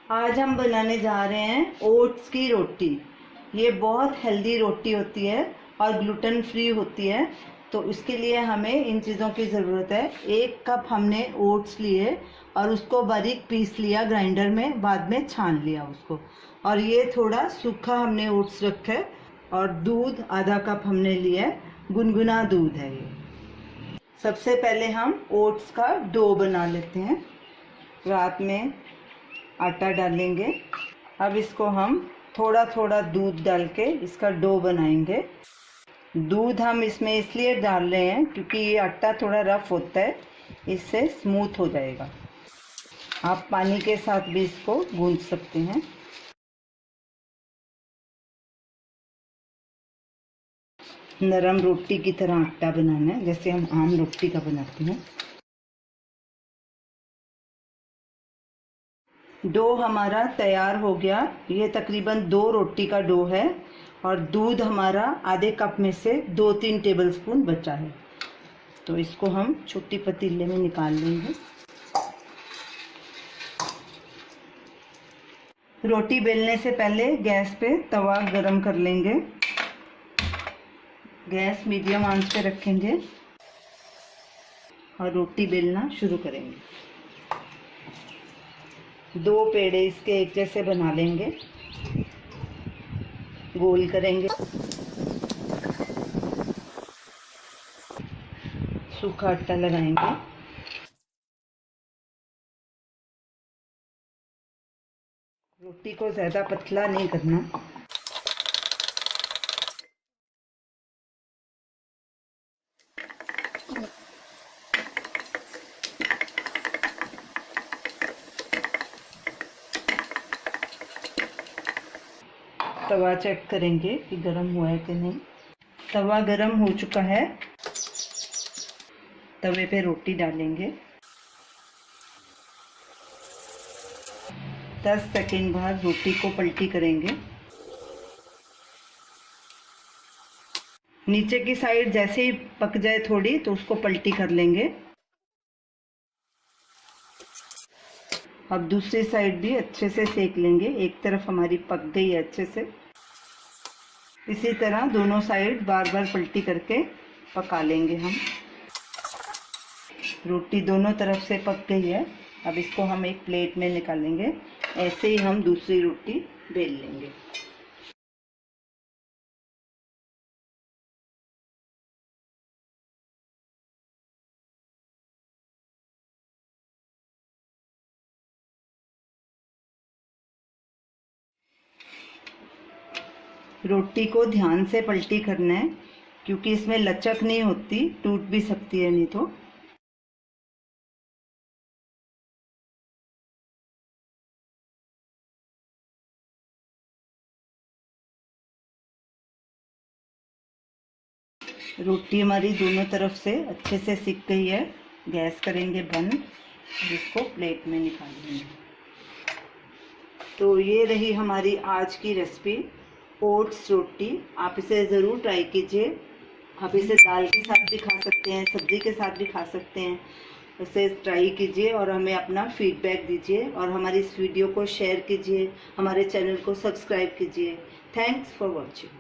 आज हम बनाने जा रहे हैं ओट्स की रोटी। ये बहुत हेल्दी रोटी होती है और ग्लूटेन फ्री होती है। तो इसके लिए हमें इन चीज़ों की ज़रूरत है। 1 कप हमने ओट्स लिए और उसको बारीक पीस लिया ग्राइंडर में, बाद में छान लिया उसको। और ये थोड़ा सूखा हमने ओट्स रखा है। और दूध आधा कप हमने लिया है, गुनगुना दूध है ये। सबसे पहले हम ओट्स का डो बना लेते हैं। रात में आटा डालेंगे। अब इसको हम थोड़ा थोड़ा दूध डाल के इसका डो बनाएंगे। दूध हम इसमें इसलिए डाल रहे हैं क्योंकि ये आटा थोड़ा रफ होता है, इससे स्मूथ हो जाएगा। आप पानी के साथ भी इसको गूंथ सकते हैं। नरम रोटी की तरह आटा बनाना है, जैसे हम आम रोटी का बनाते हैं। डो हमारा तैयार हो गया। ये तकरीबन 2 रोटी का डो है और दूध हमारा आधे कप में से 2-3 टेबलस्पून बचा है। तो इसको हम छोटी पतीले में निकाल लेंगे। रोटी बेलने से पहले गैस पे तवा गरम कर लेंगे। गैस मीडियम आंच पे रखेंगे और रोटी बेलना शुरू करेंगे। 2 पेड़े इसके एक जैसे बना लेंगे, गोल करेंगे। सूखा आटा लगाएंगे। रोटी को ज़्यादा पतला नहीं करना। तवा चेक करेंगे कि गर्म हुआ है कि नहीं। तवा गर्म हो चुका है। तवे पे रोटी डालेंगे। 10 सेकंड बाद रोटी को पलटी करेंगे। नीचे की साइड जैसे ही पक जाए थोड़ी तो उसको पलटी कर लेंगे। अब दूसरी साइड भी अच्छे से सेक लेंगे। एक तरफ हमारी पक गई है अच्छे से। इसी तरह दोनों साइड बार बार पलटी करके पका लेंगे हम। रोटी दोनों तरफ से पक गई है। अब इसको हम एक प्लेट में निकालेंगे। ऐसे ही हम दूसरी रोटी बेल लेंगे। रोटी को ध्यान से पलटी करना है क्योंकि इसमें लचक नहीं होती, टूट भी सकती है नहीं तो। रोटी हमारी दोनों तरफ से अच्छे से सिक गई है। गैस करेंगे बंद। इसको प्लेट में निकाल लेंगे। तो ये रही हमारी आज की रेसिपी, ओट्स रोटी। आप इसे ज़रूर ट्राई कीजिए। आप इसे दाल के साथ भी खा सकते हैं, सब्जी के साथ भी खा सकते हैं। इसे ट्राई कीजिए और हमें अपना फीडबैक दीजिए। और हमारी इस वीडियो को शेयर कीजिए, हमारे चैनल को सब्सक्राइब कीजिए। Thanks for watching.